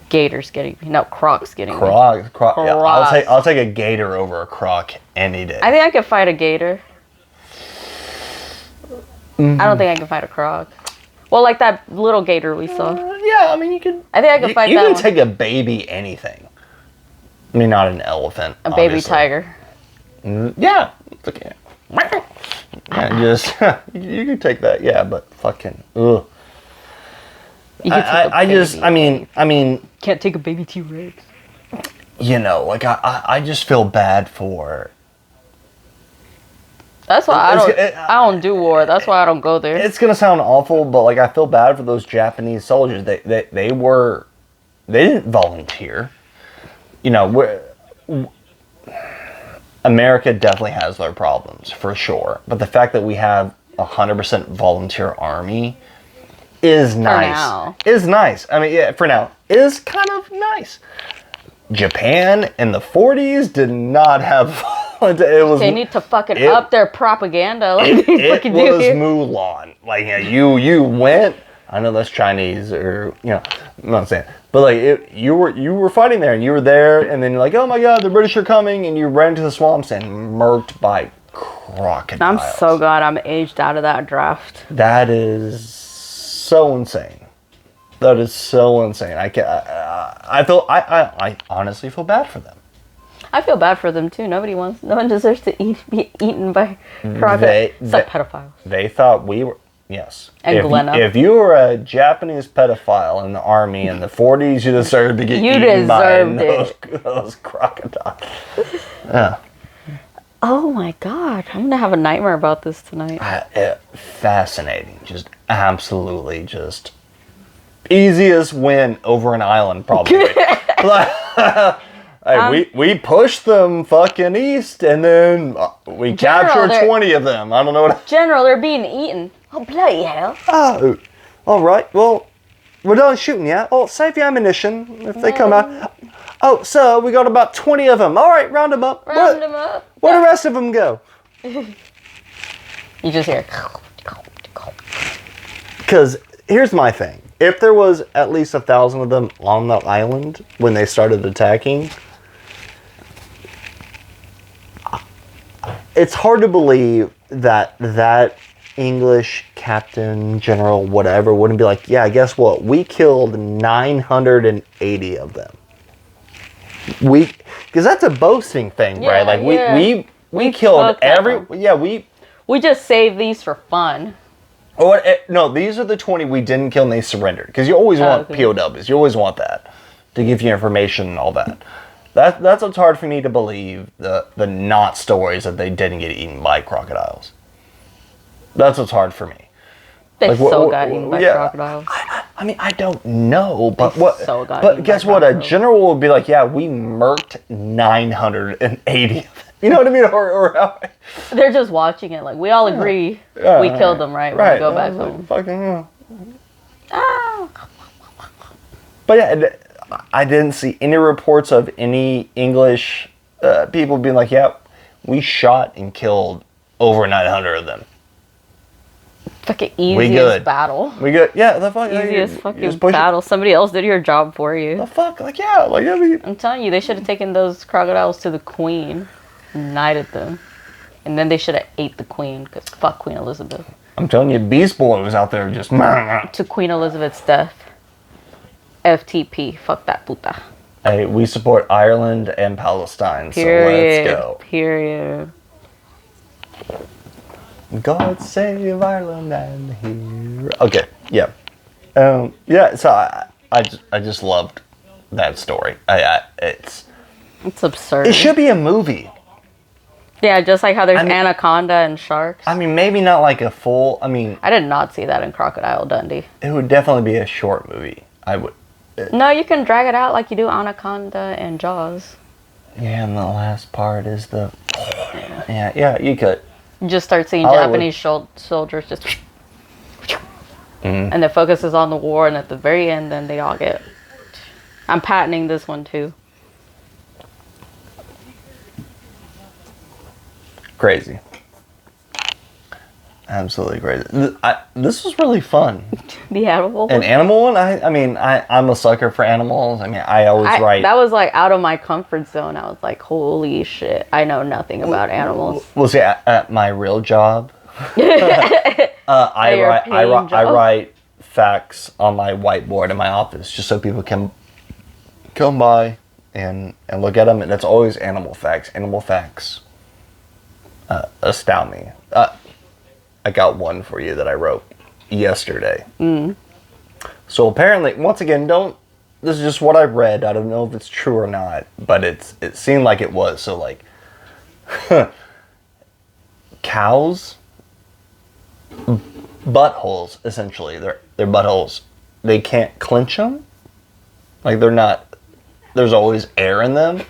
gators getting crocs getting me. Crocs. Yeah, I'll take a gator over a croc any day. I think I could fight a gator. I don't think I can fight a croc. Well, like that little gator we saw. Yeah, I mean, you could... I think I could fight that You one. can take a baby anything. I mean, not an elephant, a baby tiger. Yeah. Okay. Yeah, just... you can take that, yeah, but fucking... Ugh. You can take a I just, baby. I mean, Can't take a baby T-Rex. you know, like I just feel bad for. That's why I don't do war. That's why I don't go there. It's gonna sound awful, but like I feel bad for those Japanese soldiers. They didn't volunteer. You know, America definitely has their problems for sure, but the fact that we have 100% volunteer army is nice. now. Is nice. I mean, yeah, for now is kind of nice. Japan in the 40s did not have. It was. They need to fucking up their propaganda. Like It was Mulan. Like, you went. I know that's Chinese, or I'm not saying, but like you were fighting there, and you were there, and then you're like, oh my god, the British are coming, and you ran into the swamps and murked by crocodiles. I'm so glad I'm aged out of that draft. That is so insane. That is so insane. I honestly feel bad for them. I feel bad for them too. No one deserves to be eaten by crocodiles. Except pedophiles. They thought we were. Yes. And Glenna. If you were a Japanese pedophile in the army in the 40s, you deserved to get eaten by those crocodiles. Yeah. Oh my god. I'm going to have a nightmare about this tonight. Fascinating. Just absolutely just easiest win over an island probably. We pushed them fucking east, and then we captured 20 of them. I don't know what. General, they're being eaten. Oh, bloody hell. Oh, all right. Well, we're done shooting yet. Oh, save your ammunition if they come out. Oh, sir, we got about 20 of them. All right, round them up. Round them up. Where the rest of them go? You just hear. Because here's my thing. If there was at least 1,000 of them on the island when they started attacking, it's hard to believe that English captain, general, whatever, wouldn't be like, yeah, guess what? We killed 980 of them. Because that's a boasting thing, Yeah, right? Like we killed We just saved these for fun. No, these are the 20 we didn't kill and they surrendered. Because you always want POWs. You always want that to give you information and all that. That's what's hard for me to believe, the not stories that they didn't get eaten by crocodiles. That's what's hard for me. They got eaten by crocodiles. I mean, I don't know, but guess what? A general would be like, yeah, we murked 980 of them. You know what I mean? Or how? They're just watching it. Like, we all agree we killed them, right? When we go back home. Fucking But yeah, I didn't see any reports of any English people being like, yeah, we shot and killed over 900 of them. Fucking easiest battle. We good. Yeah, the fuck. Easiest fucking battle. Somebody else did your job for you. The fuck? Like, yeah. Like, I mean. I'm telling you, they should have taken those crocodiles to the queen, knighted them, and then they should have ate the queen, because fuck Queen Elizabeth. I'm telling you, Beast Boy was out there just. To Queen Elizabeth's death. FTP. Fuck that puta. Hey, we support Ireland and Palestine, Period. So let's go. Period. God save Ireland and here. Okay, yeah. Yeah, so I just loved that story. It's absurd. It should be a movie. Yeah, just like how there's Anaconda and sharks. I mean, maybe not like a full, I did not see that in Crocodile Dundee. It would definitely be a short movie. I would. No, you can drag it out like you do Anaconda and Jaws. Yeah, and the last part is the... Yeah, you could. You just start seeing Japanese soldiers just... And the focus is on the war, and at the very end, then they all get... I'm patenting this one, too. Crazy. Absolutely crazy. This was really fun. The animal one? An animal one? I'm a sucker for animals. I always write... That was like out of my comfort zone. I was like, holy shit. I know nothing about animals. Well, see, at my real job, I write facts on my whiteboard in my office just so people can come by and look at them. And it's always animal facts. Animal facts astound me. I got one for you that I wrote yesterday. So apparently, once again, this is just what I read. I don't know if it's true or not, but it seemed like it was. So like, cows, buttholes, essentially, their buttholes, they can't clench them. Like there's always air in them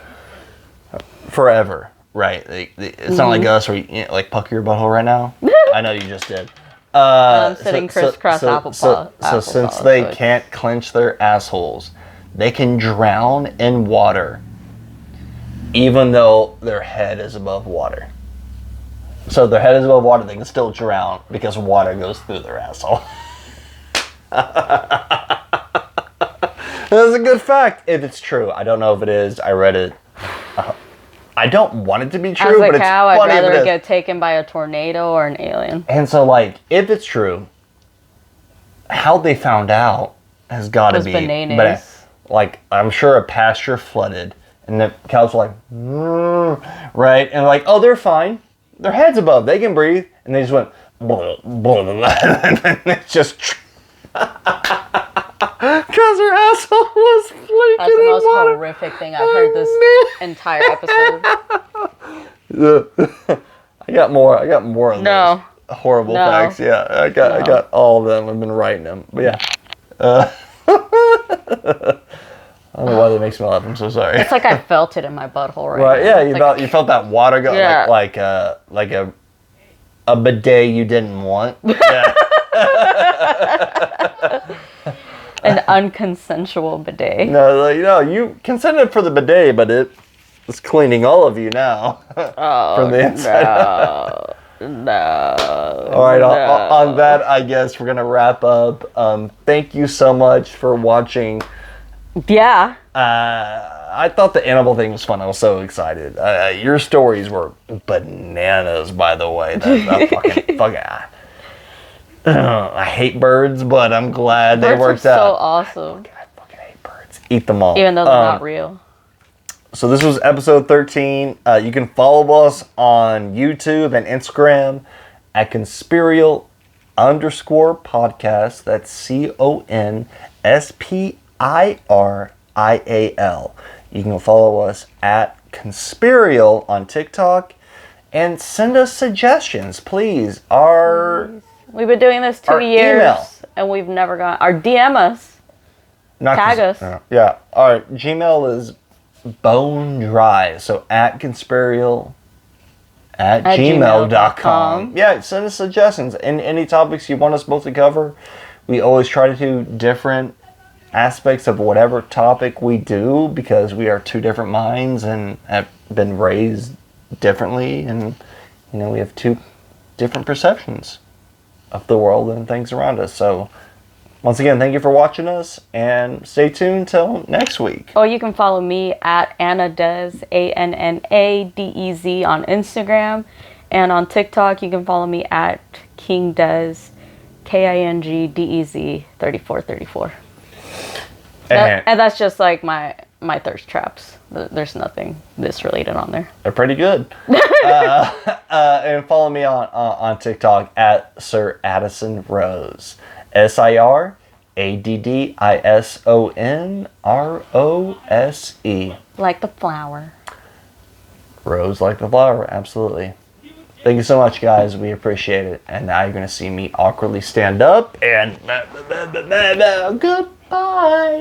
forever, right? It's not like us where you like pucker your butthole right now. I know you just did. I'm sitting crisscross So since they can't clench their assholes, they can drown in water even though their head is above water. So if their head is above water, they can still drown because water goes through their asshole. That's a good fact, if it's true. I don't know if it is. I read it. I don't want it to be true, but it's funny. I'd rather get taken by a tornado or an alien. And so, like, if it's true, how they found out has got to be bananas. But, like, I'm sure a pasture flooded, and the cows were like, right, and like, oh, they're fine. Their head's above. They can breathe, and they just went, and then it's just. Because her asshole was flaking That's the in most water. horrific thing I've heard this entire episode. I got more of No. those horrible facts. Yeah, I got all of them. I've been writing them. But yeah. I don't know why that makes me laugh. I'm so sorry. It's like I felt it in my butthole Right, now. yeah, you felt that water go Yeah. like a bidet you didn't want. Yeah. An unconsensual bidet. No, you consented for the bidet, but it is cleaning all of you now from the inside. No. All right, on that, I guess we're gonna wrap up. Thank you so much for watching. Yeah. I thought the animal thing was fun. I was so excited. Your stories were bananas, by the way. That fucking. I hate birds, but I'm glad they worked out. So awesome. I fucking hate birds. Eat them all. Even though they're not real. So this was episode 13. You can follow us on YouTube and Instagram at Conspirial_podcast. That's CONSPIRIAL. You can follow us at Conspirial on TikTok and send us suggestions, please. We've been doing this 2 years, email. and we've never got our DM us. Tag us. Yeah. Our Gmail is bone dry. So at Conspirial@gmail.com. Yeah, send us suggestions and any topics you want us both to cover. We always try to do different aspects of whatever topic we do because we are two different minds and have been raised differently, and we have two different perceptions of the world and things around us. So once again, thank you for watching us, and stay tuned till next week. Or you can follow me at AnnaDez, ANNADEZ on Instagram, and on TikTok you can follow me at KingDez, KINGDEZ 3434. And that's just like my thirst traps. There's nothing this related on there. They're pretty good. And follow me on TikTok at Sir Addison Rose. SIRADDISONROSE. Like the flower. Rose like the flower, absolutely. Thank you so much, guys. We appreciate it. And now you're going to see me awkwardly stand up and goodbye.